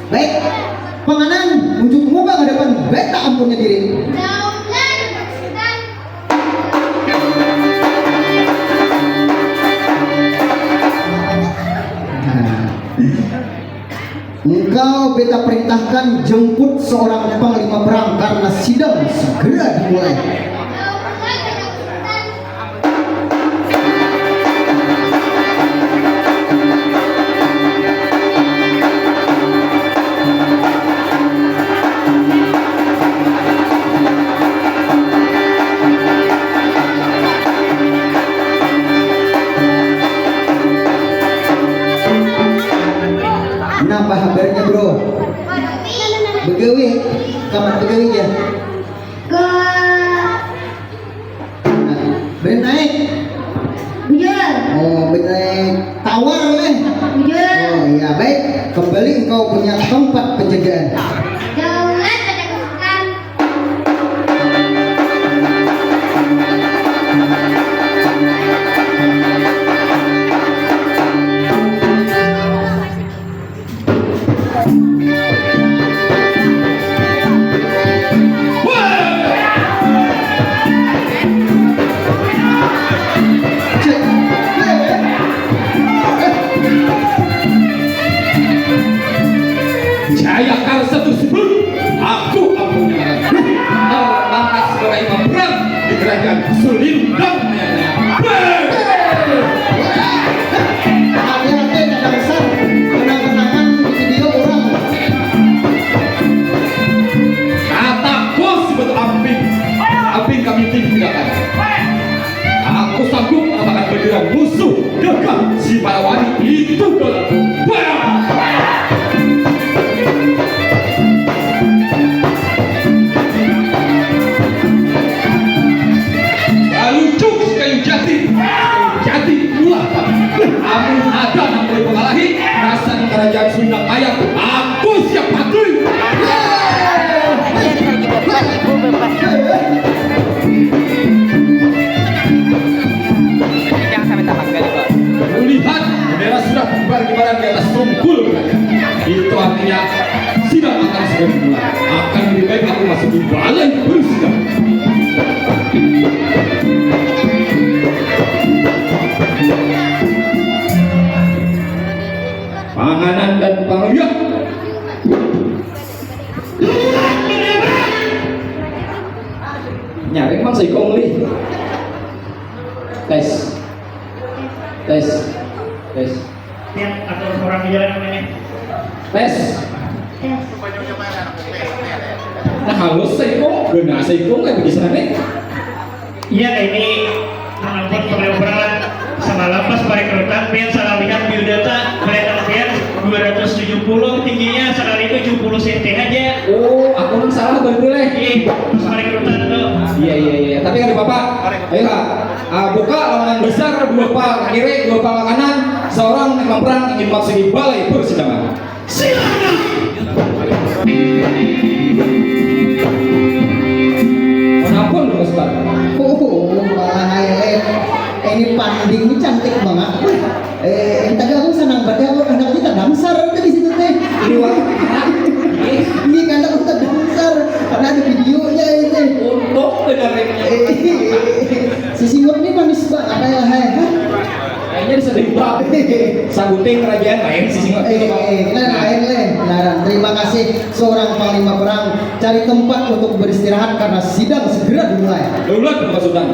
Baik, panganan unjuk muka ke depan, beta ampunnya diri. Engkau beta perintahkan jemput seorang panglima perang karena sidang segera dimulai. Nambah kabarnya bro? Begawi, kamar begawi ya? Ben naik? Bujur. Oh, ben naik tawar leh? Bujur. Oh iya, baik, kembali engkau punya tempat penjagaan. Daulat pada kesukaan. Jaya Karsa tersebut, aku ampunya terangkat sebagai imam perang di kerajaan Sulindang. Hati-hati ada besar, kenang-kenangan di video orang. Kataku sebut amping, amping kami tindakan. Aku sanggup akan bergerak musuh gegap si Parawani itu dolaku. Amun ada yang boleh mengalahi rasa kerajaan Sunda Maya, aku siap mati. Melihat bendera sudah kibar-kibaran di atas tungkul, itu artinya sidang akan segera dimulai. Akan lebih baik aku masuk di balai bersidang. Panganan dan pangliat. Nyaring mang saiko ngeli. Tes. Lihat atau orang di jalan namanya. Tes. Nah halus saiko, gena saiko kayak begini sana. Iya ini mengampun perang semalam pas perekrutan pian salah lihat biodata kelihatan pian 270 tingginya sekali itu 70 cm aja. Oh, aku nang salah berarti leh. Iya, pas perekrutan tuh. Iya. Tapi kan Bapak, ayo Kak. Buka lawanan besar, 2 pal kiri, 2 pal kanan. Seorang imam perang ingin memasuki balai persidangan. Silakan. Ampun, Ustaz. Oh, malah ini panding ini cantik banget. Tadi aku senang banget aku anak kita dansar udah di situ teh. Ini Ini kan aku tak dansar karena ada videonya ini. untuk dengerin. Si Singur ini manis banget ya hai. Kayaknya disedih banget. Saguting kerajaan lain si Singot. Lain leh. Benaran. Terima kasih seorang panglima perang. Cari tempat untuk beristirahat karena sidang segera dimulai. Daulat Bapak Sultan.